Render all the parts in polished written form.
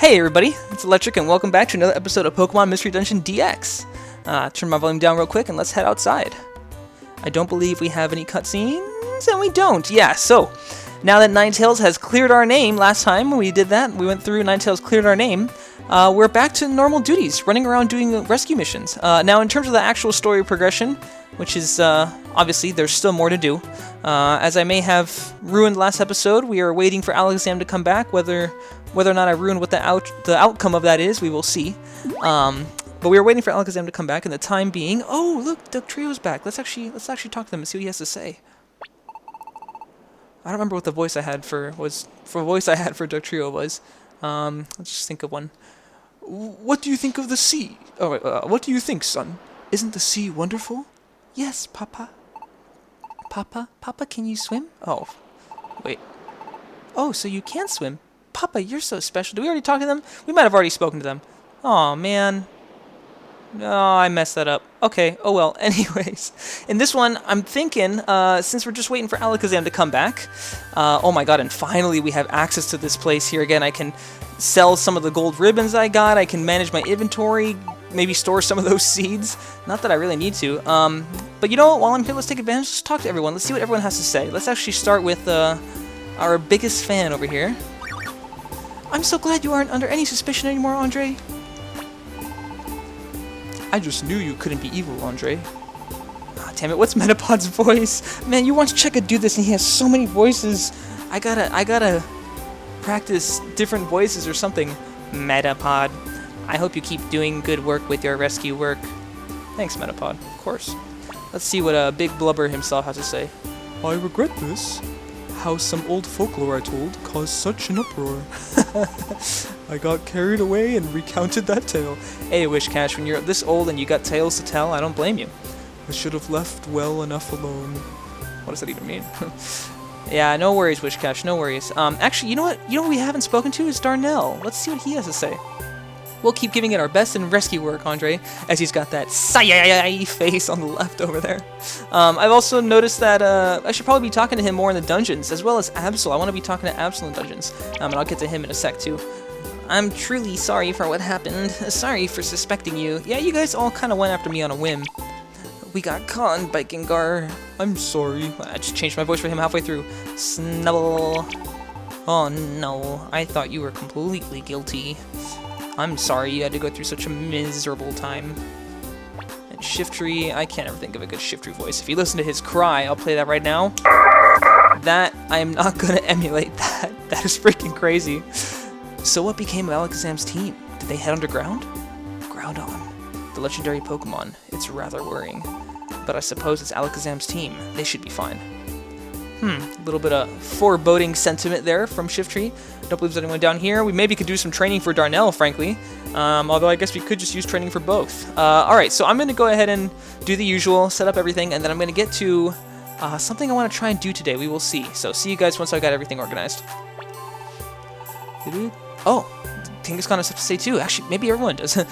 Hey everybody, it's Electrek and welcome back to another episode of Pokemon Mystery Dungeon DX. Turn my volume down real quick and let's head outside. I don't believe we have any cutscenes, and we don't. Yeah, so now that Ninetails has cleared our name, last time we did that, we went through, Ninetails cleared our name, we're back to normal duties, running around doing rescue missions. Now in terms of the actual story progression, which is, obviously, there's still more to do. As I may have ruined last episode, we are waiting for Alakazam to come back. Whether or not I ruined what the outcome of that is, we will see. But we are waiting for Alakazam to come back, and the time being... Oh, look, DuckTrio's back. Let's actually talk to him and see what he has to say. I don't remember what the voice I had for DuckTrio was. Let's just think of one. What do you think of the sea? Oh, what do you think, son? Isn't the sea wonderful? Yes, Papa. Papa, can you swim? Oh, wait. Oh, so you can swim. Papa, you're so special. Did we already talk to them? We might have already spoken to them. Aw, man. No, I messed that up. Okay, oh well. Anyways, in this one, I'm thinking, since we're just waiting for Alakazam to come back, oh my god, and finally we have access to this place here again. I can sell some of the gold ribbons I got, I can manage my inventory, maybe store some of those seeds. Not that I really need to. But you know what, while I'm here, let's take advantage, let's talk to everyone, let's see what everyone has to say. Let's actually start with our biggest fan over here. I'm so glad you aren't under any suspicion anymore, Andre. I just knew you couldn't be evil, Andre. Ah, damn it, what's Metapod's voice? Man, you once check a dude this and he has so many voices. I gotta practice different voices or something. Metapod. I hope you keep doing good work with your rescue work. Thanks, Metapod. Of course. Let's see what Big Blubber himself has to say. I regret this. How some old folklore I told caused such an uproar. I got carried away and recounted that tale. Hey, Wishcash, when you're this old and you got tales to tell, I don't blame you. I should have left well enough alone. What does that even mean? Yeah, no worries, Wishcash, no worries. Actually, you know what? You know what we haven't spoken to is Darnell. Let's see what he has to say. We'll keep giving it our best in rescue work, Andre, as he's got that sigh face on the left over there. I've also noticed that I should probably be talking to him more in the dungeons, as well as Absol. I want to be talking to Absol in dungeons, and I'll get to him in a sec, too. I'm truly sorry for what happened. Sorry for suspecting you. Yeah, you guys all kind of went after me on a whim. We got conned by Gengar. I'm sorry. I just changed my voice for him halfway through. Snubble. Oh, no. I thought you were completely guilty. I'm sorry you had to go through such a miserable time. And Shiftry, I can't ever think of a good Shiftry voice. If you listen to his cry, I'll play that right now. That, I am not going to emulate that. That is freaking crazy. So what became of Alakazam's team? Did they head underground? Groudon, the legendary Pokemon. It's rather worrying. But I suppose it's Alakazam's team. They should be fine. A little bit of foreboding sentiment there from Shiftry. Don't believe there's anyone down here. We maybe could do some training for Darnell, frankly. Although I guess we could just use training for both. Alright, so I'm going to go ahead and do the usual, set up everything, and then I'm going to get to something I want to try and do today. We will see. So see you guys once I got everything organized. Oh, Kangaskhan has stuff to say too. Actually, maybe everyone does. I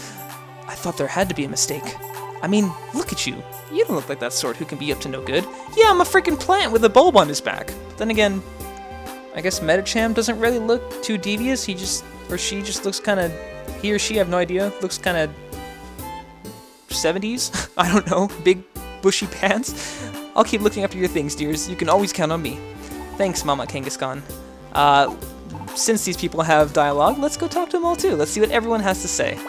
thought there had to be a mistake. I mean, look at you. You don't look like that sort who can be up to no good. Yeah, I'm a freaking plant with a bulb on his back. But then again, I guess Metacham doesn't really look too devious. He or she just looks kind of, he or she, I have no idea, looks kind of 70s? I don't know. Big, bushy pants. I'll keep looking after your things, dears. You can always count on me. Thanks, Mama Kangaskhan. Since these people have dialogue, let's go talk to them all too. Let's see what everyone has to say.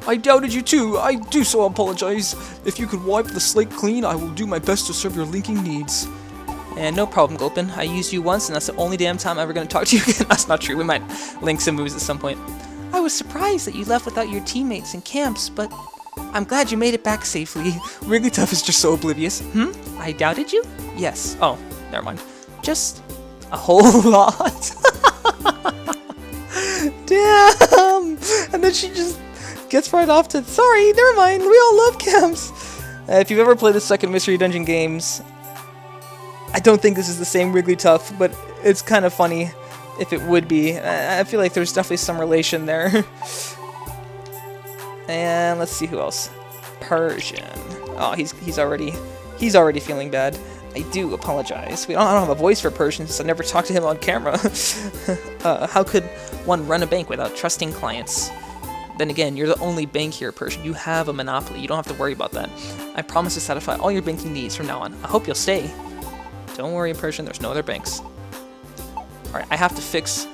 I doubted you too. I do so apologize. If you could wipe the slate clean, I will do my best to serve your linking needs. And no problem, Gulpin. I used you once, and that's the only damn time I'm ever going to talk to you again. That's not true. We might link some moves at some point. I was surprised that you left without your teammates and camps, but I'm glad you made it back safely. Wigglytuff is just so oblivious. I doubted you? Yes. Oh, never mind. Just a whole lot. Damn! And then she just gets right off to, sorry, never mind, we all love camps. If you've ever played the second Mystery Dungeon games, I don't think this is the same Wigglytuff, but it's kind of funny if it would be. I feel like there's definitely some relation there. And let's see who else. Persian. Oh, he's already feeling bad. I do apologize. I don't have a voice for Persian since I never talked to him on camera. How could 1. Run a bank without trusting clients. Then again, you're the only bank here, Persian. You have a monopoly. You don't have to worry about that. I promise to satisfy all your banking needs from now on. I hope you'll stay. Don't worry, Persian. There's no other banks. Alright, I have to fix...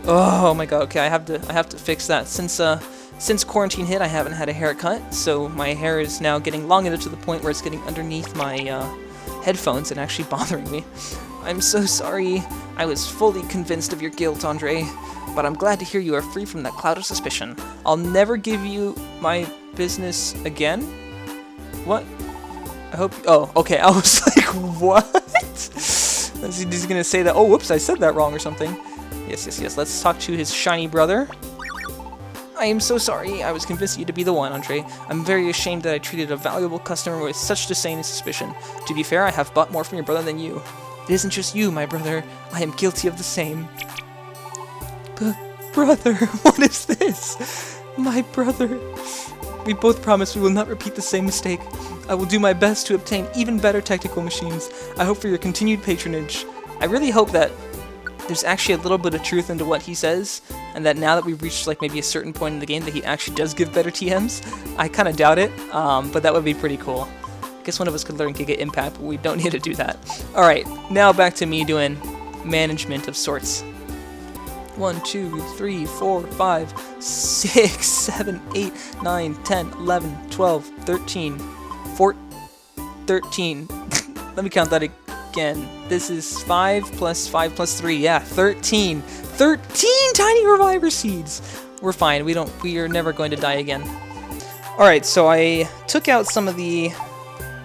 Oh my god, okay, I have to fix that. Since quarantine hit, I haven't had a haircut, so my hair is now getting long enough to the point where it's getting underneath my headphones and actually bothering me. I'm so sorry. I was fully convinced of your guilt, Andre, but I'm glad to hear you are free from that cloud of suspicion. I'll never give you my business again? What? I hope... Oh, okay, I was like, what? He's gonna say that... Oh, whoops, I said that wrong or something. Yes. Let's talk to his shiny brother. I am so sorry. I was convinced you to be the one, Andre. I'm very ashamed that I treated a valuable customer with such disdain and suspicion. To be fair, I have bought more from your brother than you. It isn't just you, my brother. I am guilty of the same. Brother, what is this? My brother. We both promise we will not repeat the same mistake. I will do my best to obtain even better technical machines. I hope for your continued patronage. I really hope that there's actually a little bit of truth into what he says, and that now that we've reached like maybe a certain point in the game that he actually does give better TMs. I kind of doubt it, but that would be pretty cool. I guess one of us could learn Giga Impact, but we don't need to do that. Alright, now back to me doing management of sorts. 1, 2, 3, 4, 5, 6, 7, 8, 9, 10, 11, 12, 13, 14, 13. Let me count that again. This is 5 plus 5 plus 3. Yeah, 13. 13 tiny reviver seeds. We're fine. We are never going to die again. Alright, so I took out some of the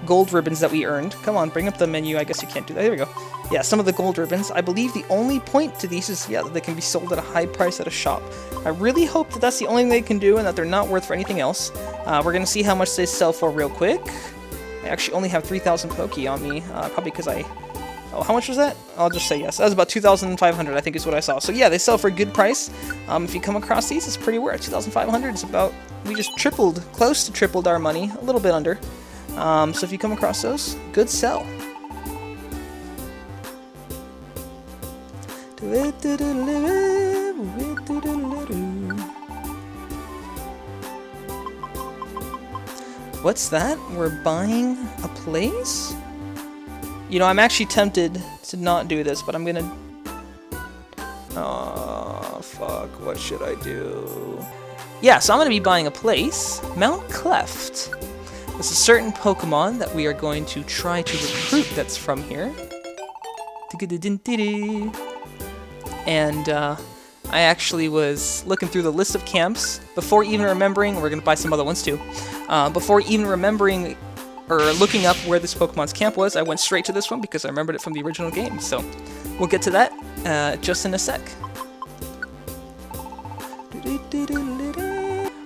gold ribbons that we earned. Come on, bring up the menu. I guess you can't do that. There we go. Yeah, some of the gold ribbons. I believe the only point to these is, yeah, that they can be sold at a high price at a shop. I really hope that that's the only thing they can do and that they're not worth for anything else. We're going to see how much they sell for real quick. I actually only have 3,000 Poke on me, probably because I... Oh, how much was that? I'll just say yes. That was about 2,500, I think is what I saw. So yeah, they sell for a good price. If you come across these, it's pretty worth. 2,500 is about... We just tripled, close to tripled our money. A little bit under. So if you come across those, good sell. What's that? We're buying a place? You know, I'm actually tempted to not do this, but I'm gonna... Oh, fuck. What should I do? Yeah, so I'm gonna be buying a place. Mount Cleft. There's a certain Pokemon that we are going to try to recruit that's from here. And I actually was looking through the list of camps before even remembering, we're going to buy some other ones too, before even remembering or looking up where this Pokemon's camp was, I went straight to this one because I remembered it from the original game. So we'll get to that just in a sec.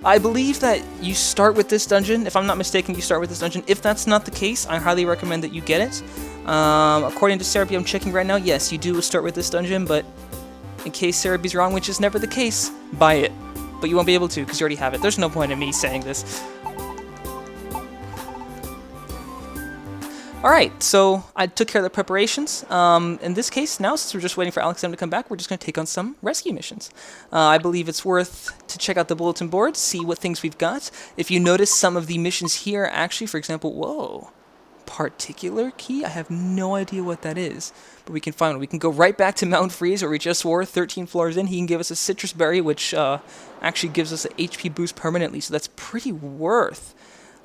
I believe that you start with this dungeon. If I'm not mistaken, you start with this dungeon. If that's not the case, I highly recommend that you get it. According to Cerebi, I'm checking right now. Yes, you do start with this dungeon, but in case Cerebi's wrong, which is never the case, buy it. But you won't be able to because you already have it. There's no point in me saying this. Alright, so I took care of the preparations. In this case, now, since we're just waiting for Alakazam to come back, we're just going to take on some rescue missions. I believe it's worth to check out the bulletin board, see what things we've got. If you notice, some of the missions here actually, for example, whoa, particular key? I have no idea what that is, but we can find one. We can go right back to Mount Freeze, where we just were 13 floors in. He can give us a citrus berry, which actually gives us an HP boost permanently, so that's pretty worth.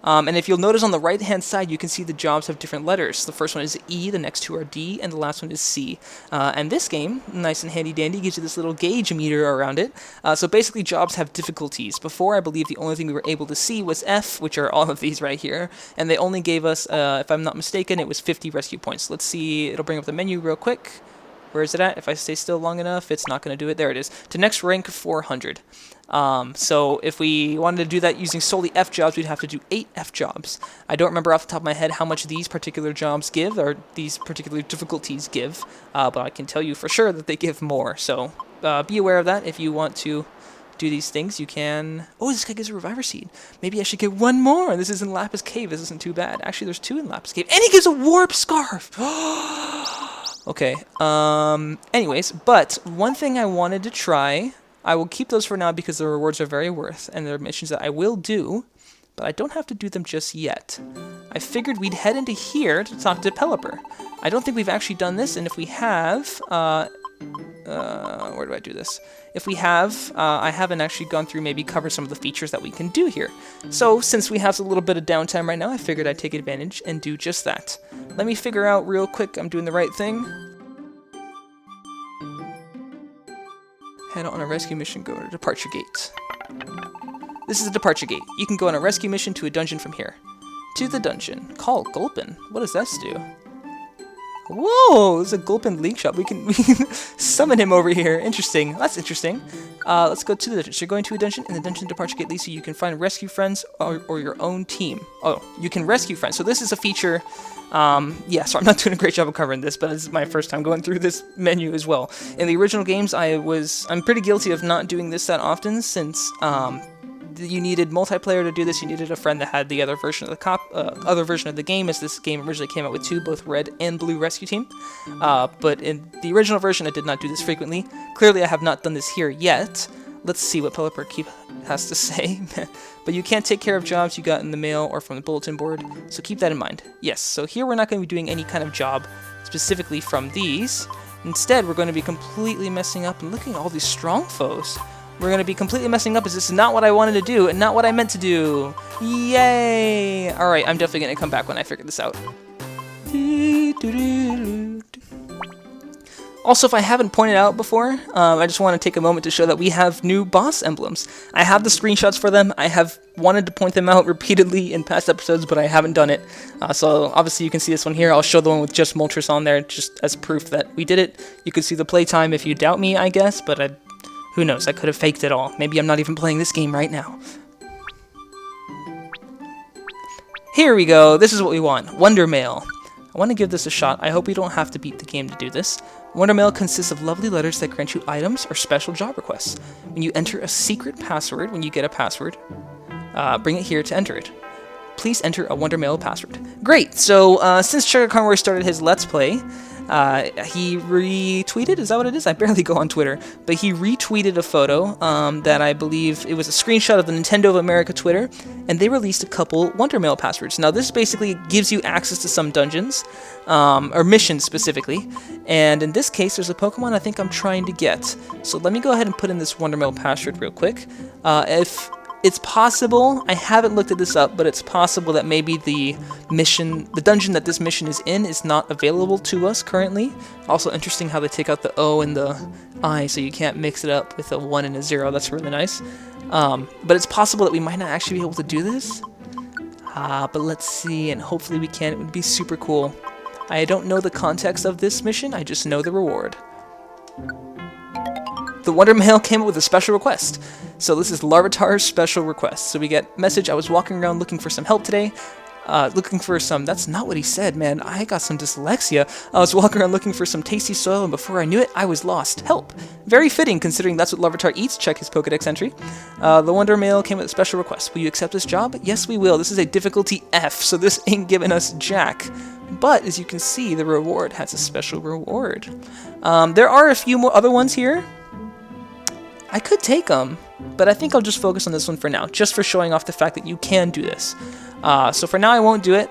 And if you'll notice on the right-hand side, you can see the jobs have different letters. The first one is E, the next two are D, and the last one is C. And this game, nice and handy-dandy, gives you this little gauge meter around it. So basically, jobs have difficulties. Before, I believe the only thing we were able to see was F, which are all of these right here. And they only gave us, if I'm not mistaken, it was 50 rescue points. Let's see, it'll bring up the menu real quick. Where is it at? If I stay still long enough, it's not going to do it. There it is. To next rank 400. So if we wanted to do that using solely F jobs, we'd have to do 8 F jobs. I don't remember off the top of my head how much these particular jobs give, or these particular difficulties give, but I can tell you for sure that they give more. So be aware of that. If you want to do these things, you can... Oh, this guy gives a Reviver Seed. Maybe I should get one more. This is in Lapis Cave. This isn't too bad. Actually, there's 2 in Lapis Cave. And he gives a Warp Scarf! Okay, anyways, but one thing I wanted to try, I will keep those for now because the rewards are very worth, and they're missions that I will do, but I don't have to do them just yet. I figured we'd head into here to talk to Pelipper. I don't think we've actually done this, and if we have, where do I do this? If we have, I haven't actually gone through maybe cover some of the features that we can do here. So, since we have a little bit of downtime right now, I figured I'd take advantage and do just that. Let me figure out real quick I'm doing the right thing. Head on a rescue mission, go to departure gate. This is the departure gate. You can go on a rescue mission to a dungeon from here. To the dungeon. Call Gulpin. What does this do? Whoa, there's a Gulpin League shop. We can summon him over here. Interesting. That's interesting. Let's go to the dungeon. So you're going to a dungeon, and the dungeon departure gate leads you. You can find rescue friends or your own team. Oh, you can rescue friends. So this is a feature. Yeah, so I'm not doing a great job of covering this, but this is my first time going through this menu as well. In the original games, I'm pretty guilty of not doing this that often since you needed multiplayer to do this. You needed a friend that had the other version of the game, as this game originally came out with two, both red and blue rescue team. But in the original version, I did not do this frequently. Clearly, I have not done this here yet. Let's see what Pelipper has to say. But you can't take care of jobs you got in the mail or from the bulletin board, so keep that in mind. Yes, so here we're not going to be doing any kind of job specifically from these. Instead, we're going to be completely messing up, and looking at all these strong foes. We're going to be completely messing up as this is not what I wanted to do and not what I meant to do. Yay! Alright, I'm definitely going to come back when I figure this out. Also, if I haven't pointed out before, I just want to take a moment to show that we have new boss emblems. I have the screenshots for them. I have wanted to point them out repeatedly in past episodes, but I haven't done it. So obviously you can see this one here. I'll show the one with just Moltres on there just as proof that we did it. You can see the playtime if you doubt me, I guess, but who knows, I could have faked it all. Maybe I'm not even playing this game right now. Here we go, this is what we want, Wonder Mail. I want to give this a shot. I hope we don't have to beat the game to do this. Wonder Mail consists of lovely letters that grant you items or special job requests. When you enter a secret password, when you get a password, bring it here to enter it. Please enter a Wonder Mail password. Great, so since Sugar Conroy started his Let's Play, he retweeted, is that what it is? I barely go on Twitter, but he retweeted a photo that I believe it was a screenshot of the Nintendo of America Twitter, and they released a couple Wonder Mail passwords. Now this basically gives you access to some dungeons, or missions specifically, and in this case there's a Pokemon I think I'm trying to get. So let me go ahead and put in this Wonder Mail password real quick. If it's possible, I haven't looked at this up, but it's possible that maybe the dungeon that this mission is in is not available to us currently. Also interesting how they take out the O and the I, so you can't mix it up with a 1 and a 0. That's really nice. But it's possible that we might not actually be able to do this. But let's see, and hopefully we can. It would be super cool. I don't know the context of this mission, I just know the reward. The Wonder Mail came up with a special request. So this is Larvitar's special request. So we get message, I was walking around looking for some help today. That's not what he said, man. I got some dyslexia. I was walking around looking for some tasty soil, and before I knew it, I was lost. Help. Very fitting, considering that's what Larvitar eats. Check his Pokedex entry. The Wonder Mail came with a special request. Will you accept this job? Yes, we will. This is a difficulty F, so this ain't giving us jack. But, as you can see, the reward has a special reward. There are a few more other ones here. I could take them, but I think I'll just focus on this one for now, just for showing off the fact that you can do this. So for now, I won't do it.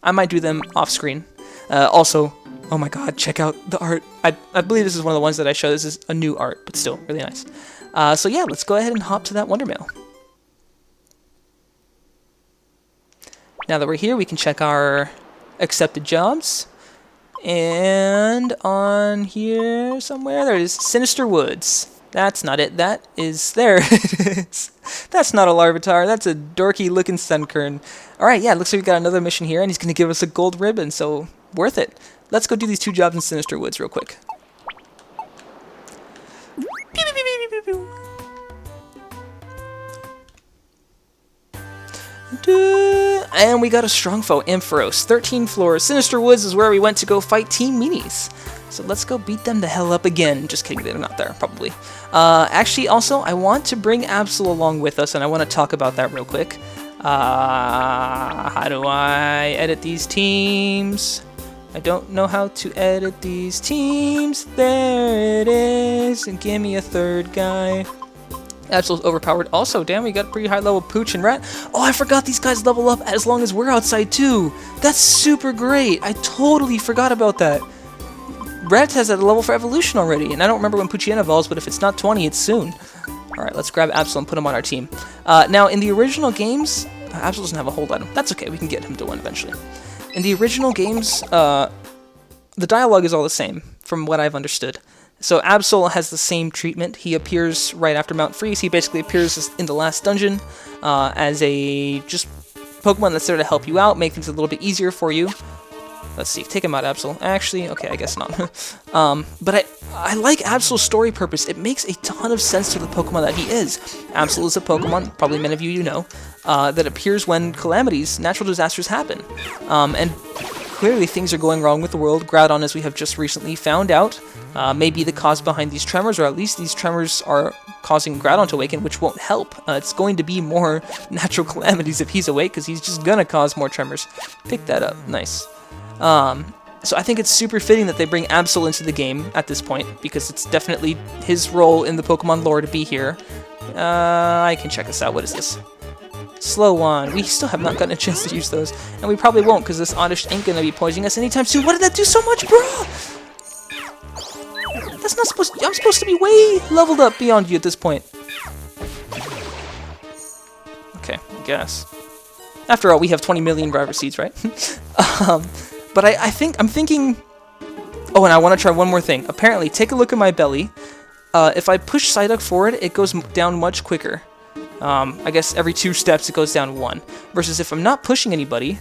I might do them off screen. Also, oh my god, check out the art. I believe this is one of the ones that I show. This is a new art, but still really nice. So yeah, let's go ahead and hop to that Wonder Mail. Now that we're here, we can check our accepted jobs. And on here somewhere, there is Sinister Woods. That's not it. That is... There it is. That's not a Larvitar. That's a dorky-looking Sunkern. Alright, yeah, looks like we got another mission here, and he's going to give us a gold ribbon, so worth it. Let's go do these 2 jobs in Sinister Woods real quick. And we got a strong foe, Ampharos. 13 floors. Sinister Woods is where we went to go fight Team Meanies. So let's go beat them the hell up again. Just kidding, they're not there, probably. Actually, also, I want to bring Absol along with us, and I want to talk about that real quick. How do I edit these teams? I don't know how to edit these teams. There it is. And give me a third guy. Absol's overpowered. Also, damn, we got pretty high level Pooch and Rat. Oh, I forgot these guys level up as long as we're outside too. That's super great. I totally forgot about that. Rat has a level for evolution already, and I don't remember when Poochyena evolves, but if it's not 20, it's soon. Alright, let's grab Absol and put him on our team. Now, in the original games, Absol doesn't have a hold item. That's okay, we can get him to one eventually. In the original games, the dialogue is all the same, from what I've understood. So Absol has the same treatment. He appears right after Mount Freeze. He basically appears in the last dungeon as a just Pokemon that's there to help you out, make things a little bit easier for you. Let's see, take him out, Absol. Actually, okay, I guess not. But I like Absol's story purpose. It makes a ton of sense to the Pokemon that he is. Absol is a Pokemon, probably many of you know, that appears when calamities, natural disasters happen. And clearly things are going wrong with the world. Groudon, as we have just recently found out, may be the cause behind these tremors, or at least these tremors are causing Groudon to awaken, which won't help. It's going to be more natural calamities if he's awake, because he's just gonna cause more tremors. Pick that up, nice. So I think it's super fitting that they bring Absol into the game at this point, because it's definitely his role in the Pokemon lore to be here. I can check this out. What is this? Slow one. We still have not gotten a chance to use those, and we probably won't, because this Oddish ain't gonna be poisoning us anytime soon. What did that do so much, bro? That's not supposed to, I'm supposed to be way leveled up beyond you at this point. Okay, I guess. After all, we have 20 million River Seeds, right? But I'm thinking... Oh, and I want to try one more thing. Apparently, take a look at my belly. If I push Psyduck forward, it goes down much quicker. I guess every 2 steps it goes down 1. Versus if I'm not pushing anybody,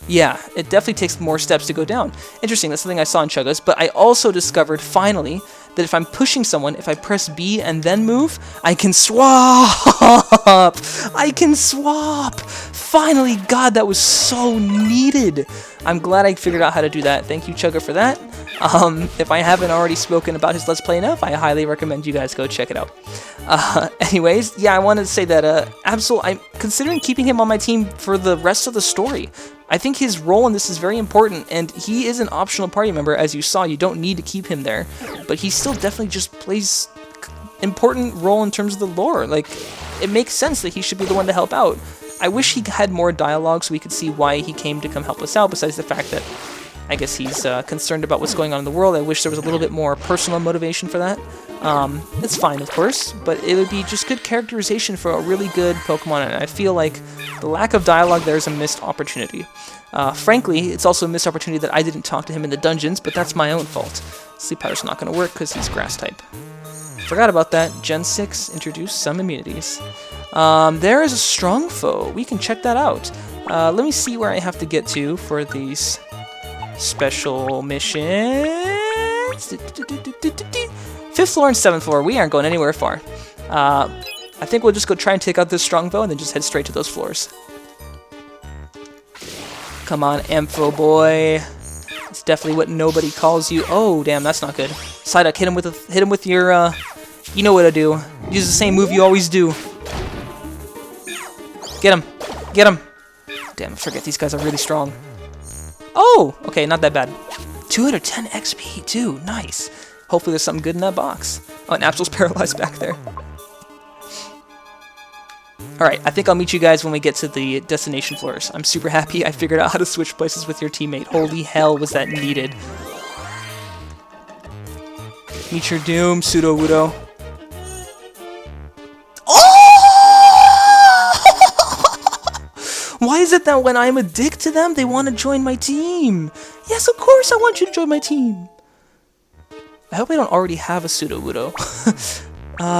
yeah, it definitely takes more steps to go down. Interesting, that's something I saw in Chuggas. But I also discovered, finally, that if I'm pushing someone, if I press B and then move, I can swap! I can swap! Finally, God, that was so needed! I'm glad I figured out how to do that. Thank you, Chugga, for that. If I haven't already spoken about his Let's Play enough, I highly recommend you guys go check it out. Anyways, yeah, I wanted to say that Absol, I'm considering keeping him on my team for the rest of the story. I think his role in this is very important, and he is an optional party member. As you saw, you don't need to keep him there, but he still definitely just plays important role in terms of the lore. Like, it makes sense that he should be the one to help out. I wish he had more dialogue so we could see why he came to come help us out, besides the fact that I guess he's concerned about what's going on in the world. I wish there was a little bit more personal motivation for that. It's fine, of course, but it would be just good characterization for a really good Pokemon, and I feel like the lack of dialogue there is a missed opportunity. Frankly, it's also a missed opportunity that I didn't talk to him in the dungeons, but that's my own fault. Sleep Powder's not going to work because he's Grass type. Forgot about that. Gen 6 introduced some immunities. There is a strong foe. We can check that out. Let me see where I have to get to for these special missions. 5th floor and 7th floor. We aren't going anywhere far. I think we'll just go try and take out this strong foe and then just head straight to those floors. Come on, Ampho boy. It's definitely what nobody calls you. Oh, damn, that's not good. Psyduck, hit him with your, you know what to do. Use the same move you always do. Get him. Get him. Damn, I forget these guys are really strong. Oh, okay, not that bad. 210 XP, too. Nice. Hopefully there's something good in that box. Oh, and Absol's paralyzed back there. Alright, I think I'll meet you guys when we get to the destination floors. I'm super happy I figured out how to switch places with your teammate. Holy hell, was that needed. Meet your doom, Sudowoodo. Why is it that when I'm a dick to them, they want to join my team? Yes, of course I want you to join my team. I hope I don't already have a Sudowoodo.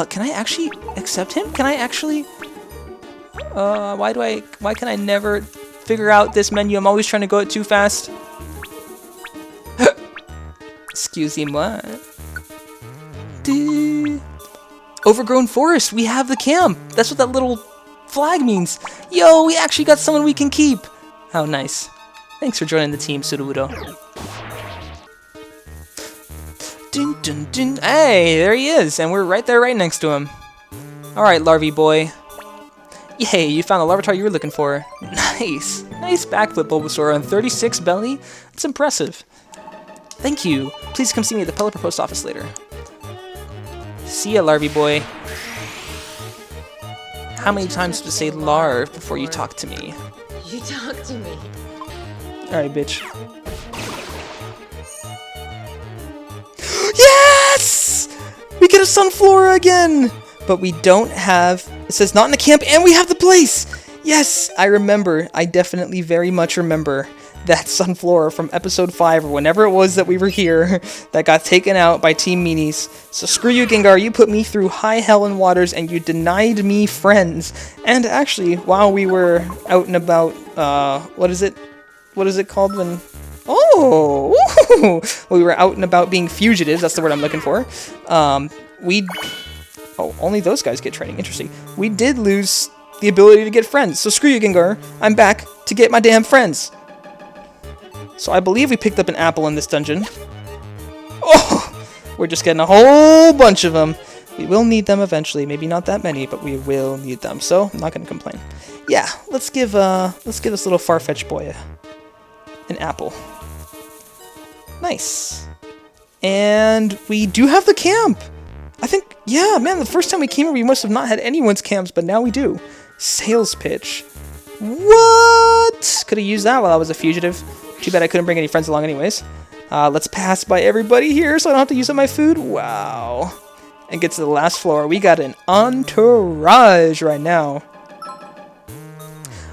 Can I actually accept him? Can I actually... why can I never figure out this menu? I'm always trying to go it too fast. Excusez-moi. Overgrown forest, we have the camp. That's what that little flag means. Yo, we actually got someone we can keep. How nice. Thanks for joining the team, Sudowoodo. Dun, dun, dun. Hey, there he is, and we're right there, right next to him. Alright, Larvy boy. Yay, you found the Larvitar you were looking for. Nice. Nice backflip, Bulbasaur, on 36 belly. That's impressive. Thank you. Please come see me at the Pelipper post office later. See ya, Larvy boy. How many times to say larv before you talk to me? You talk to me. Alright, bitch. Yes! We get a Sunflora again! But we don't have... It says not in the camp, and we have the place! Yes! I remember. I definitely very much remember that Sunflora from episode 5, or whenever it was that we were here, that got taken out by Team Meanies. So screw you, Gengar. You put me through high hell and waters, and you denied me friends. And actually, while we were out and about, what is it? What is it called when... Oh! We were out and about being fugitives. That's the word I'm looking for. We... Oh, only those guys get training. Interesting. We did lose the ability to get friends. So screw you, Gengar. I'm back to get my damn friends. So I believe we picked up an apple in this dungeon. Oh! We're just getting a whole bunch of them. We will need them eventually. Maybe not that many, but we will need them. So I'm not going to complain. Yeah, let's give this little Farfetch boy an apple. Nice. And we do have the camp. I think, yeah, man, the first time we came here, we must have not had anyone's camps, but now we do. Sales pitch. What? Could have used that while I was a fugitive. Too bad I couldn't bring any friends along anyways. Let's pass by everybody here so I don't have to use up my food. Wow. And get to the last floor. We got an entourage right now.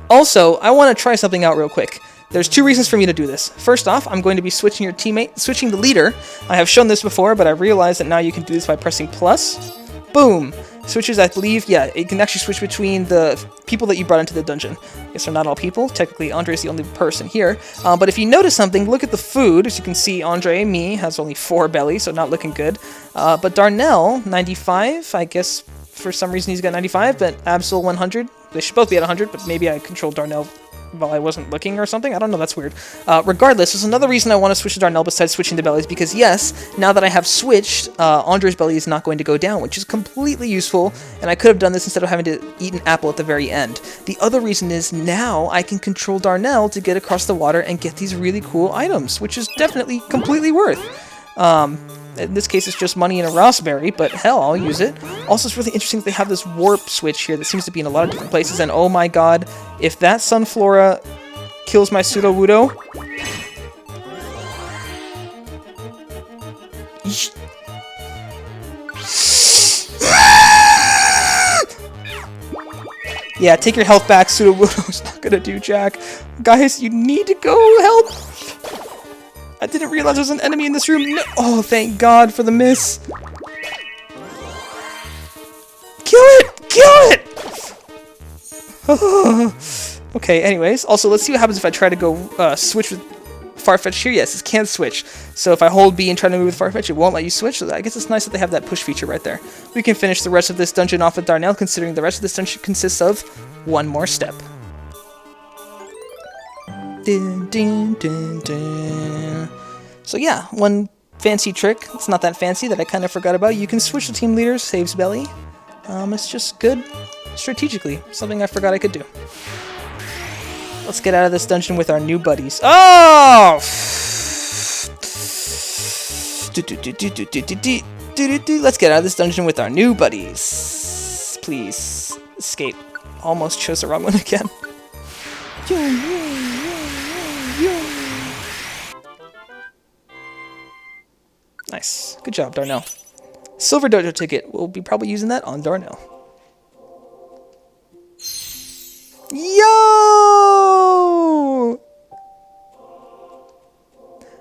Also, I want to try something out real quick. There's 2 reasons for me to do this. First off, I'm going to be switching your teammate, switching the leader. I have shown this before, but I realized that now you can do this by pressing plus. Boom. Switches, I believe, yeah, it can actually switch between the people that you brought into the dungeon. I guess they're not all people. Technically, Andre is the only person here. But if you notice something, look at the food. As you can see, Andre, me, has only 4 belly, so not looking good. But Darnell, 95, I guess for some reason he's got 95, but Absol 100. They should both be at 100, but maybe I controlled Darnell while I wasn't looking or something. I don't know, that's weird. Regardless, there's another reason I want to switch to Darnell besides switching the bellies, because yes, now that I have switched, Andre's belly is not going to go down, which is completely useful, and I could have done this instead of having to eat an apple at the very end. The other reason is now I can control Darnell to get across the water and get these really cool items, which is definitely completely worth. In this case, it's just money and a raspberry, but hell, I'll use it. Also, it's really interesting that they have this warp switch here that seems to be in a lot of different places, and oh my god, if that Sunflora kills my Sudowoodo... Yeah, take your health back, Sudowoodo's not gonna do jack. Guys, you need to go help! I didn't realize there was an enemy in this room. No. Oh, thank God for the miss. Kill it! Kill it! Okay, anyways. Also, let's see what happens if I try to go switch with Farfetch here. Yes, it can switch. So if I hold B and try to move with Farfetch, it won't let you switch. So I guess it's nice that they have that push feature right there. We can finish the rest of this dungeon off with Darnell, considering the rest of this dungeon consists of one more step. Dun, dun, dun, dun. So yeah, one fancy trick, it's not that fancy, that I kind of forgot about. You can switch the team leaders, saves belly. It's just good strategically, something I forgot I could do. Let's get out of this dungeon with our new buddies. Oh! Let's get out of this dungeon with our new buddies. Please, escape. Almost chose the wrong one again. Nice. Good job, Darnell. Silver Dojo ticket. We'll be probably using that on Darnell. Yo!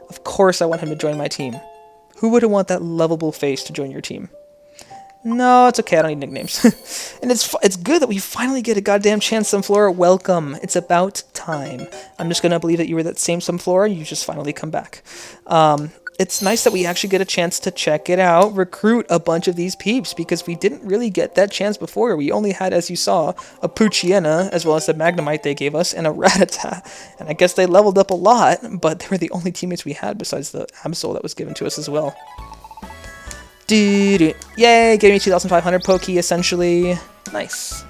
Of course I want him to join my team. Who wouldn't want that lovable face to join your team? No, it's okay. I don't need nicknames. And it's good that we finally get a goddamn chance, Sunflora. Welcome. It's about time. I'm just going to believe that you were that same Sunflora and you just finally come back. It's nice that we actually get a chance to check it out, recruit a bunch of these peeps, because we didn't really get that chance before. We only had, as you saw, a Poochyena, as well as the Magnemite they gave us, and a Rattata. And I guess they leveled up a lot, but they were the only teammates we had besides the Absol that was given to us as well. Dude, yay, gave me 2,500 Poke, essentially. Nice.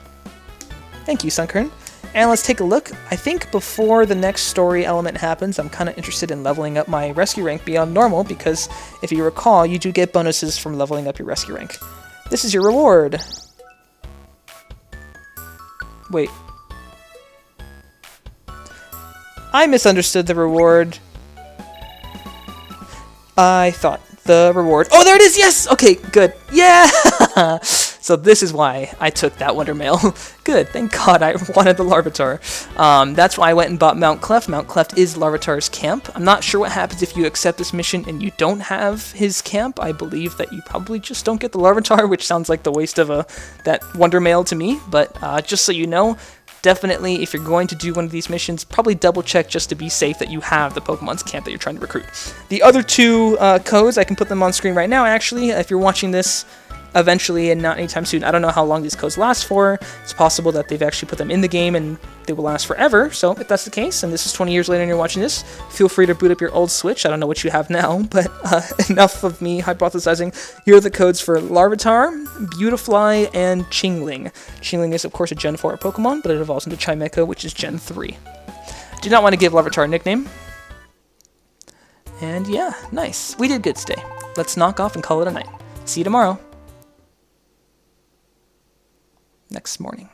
Thank you, Sunkern. And let's take a look. I think before the next story element happens, I'm kind of interested in leveling up my rescue rank beyond normal, because if you recall, you do get bonuses from leveling up your rescue rank. This is your reward. Wait. I misunderstood the reward. I thought the reward... Oh, there it is! Yes! Okay, good. Yeah! So this is why I took that Wonder Mail. Good, thank God I wanted the Larvitar. That's why I went and bought Mount Cleft. Mount Cleft is Larvitar's camp. I'm not sure what happens if you accept this mission and you don't have his camp. I believe that you probably just don't get the Larvitar, which sounds like the waste of that Wonder Mail to me. But just so you know, definitely, if you're going to do one of these missions, probably double check just to be safe that you have the Pokemon's camp that you're trying to recruit. The other two codes, I can put them on screen right now, actually. If you're watching this eventually and not anytime soon, I don't know how long these codes last for. It's possible that they've actually put them in the game and they will last forever. So if that's the case, and this is 20 years later and you're watching this, feel free to boot up your old Switch. I don't know what you have now, but enough of me hypothesizing. Here are the codes for Larvitar, Beautifly, and Chingling. Chingling is, of course, a Gen 4 Pokemon, but it evolves into Chimecha, which is Gen 3. Do not want to give Larvitar a nickname. And yeah, nice. We did good today. Let's knock off and call it a night. See you tomorrow. Next morning.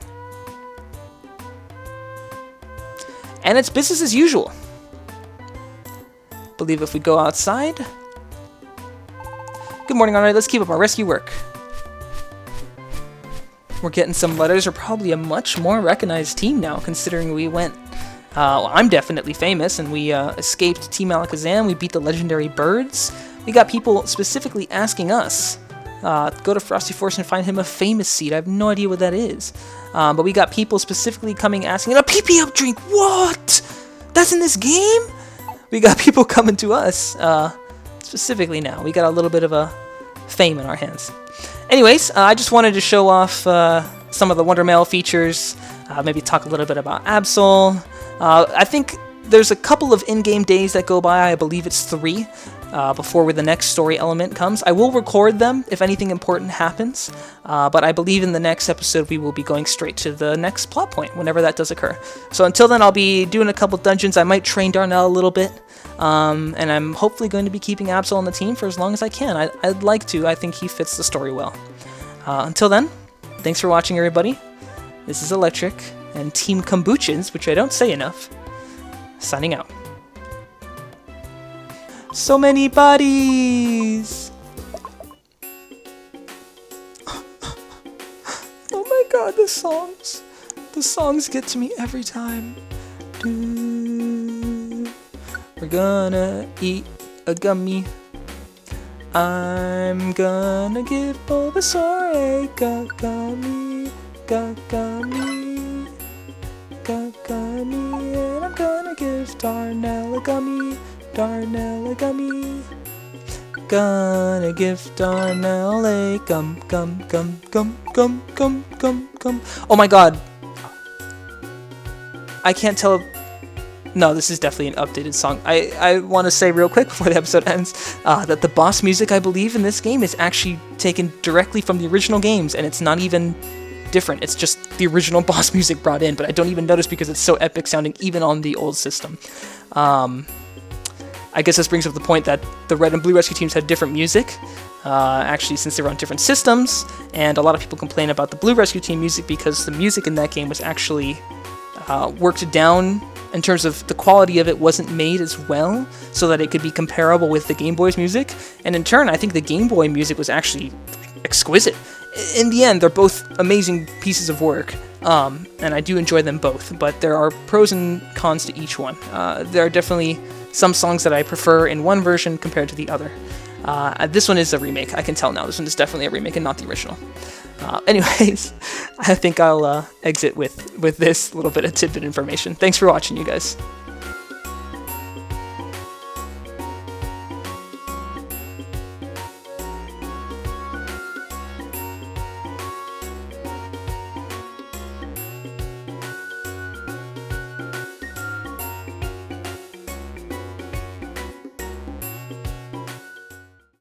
And it's business as usual. Believe if we go outside. Good morning, alright, let's keep up our rescue work. We're getting some letters. We're probably a much more recognized team now, considering we went... well, I'm definitely famous, and we escaped Team Alakazam. We beat the legendary birds. We got people specifically asking us, go to Frosty Forest and find him a famous seed. I have no idea what that is. But we got people specifically coming asking, a PP up drink, what? That's in this game? We got people coming to us, specifically now. We got a little bit of a fame in our hands. Anyways, I just wanted to show off some of the Wonder Mail features, maybe talk a little bit about Absol. I think there's a couple of in-game days that go by. I believe it's 3. Before the next story element comes. I will record them if anything important happens, but I believe in the next episode we will be going straight to the next plot point, whenever that does occur. So until then, I'll be doing a couple dungeons. I might train Darnell a little bit, and I'm hopefully going to be keeping Absol on the team for as long as I can. I'd like to. I think he fits the story well. Until then, thanks for watching, everybody. This is Electrek, and Team Kombuchins, which I don't say enough, signing out. So many bodies! Oh my god, the songs. The songs get to me every time. We're gonna eat a gummy. I'm gonna give Bulbasaur a gummy. Gummy. And I'm gonna give Darnell a gummy. Darnell a gummy. Gonna give Darnell a gum. Oh my god. I can't tell. No, this is definitely an updated song. I want to say real quick before the episode ends that the boss music, I believe, in this game is actually taken directly from the original games, and it's not even different. It's just the original boss music brought in, but I don't even notice because it's so epic sounding even on the old system. I guess this brings up the point that the Red and Blue Rescue teams had different music, actually, since they were on different systems, and a lot of people complain about the Blue Rescue team music because the music in that game was actually worked down in terms of the quality of it wasn't made as well, so that it could be comparable with the Game Boy's music, and in turn, I think the Game Boy music was actually exquisite. In the end, they're both amazing pieces of work, and I do enjoy them both, but there are pros and cons to each one. There are definitely some songs that I prefer in one version compared to the other. This one is a remake, I can tell now. This one is definitely a remake and not the original. Anyways, I think I'll exit with this little bit of tidbit information. Thanks for watching, you guys.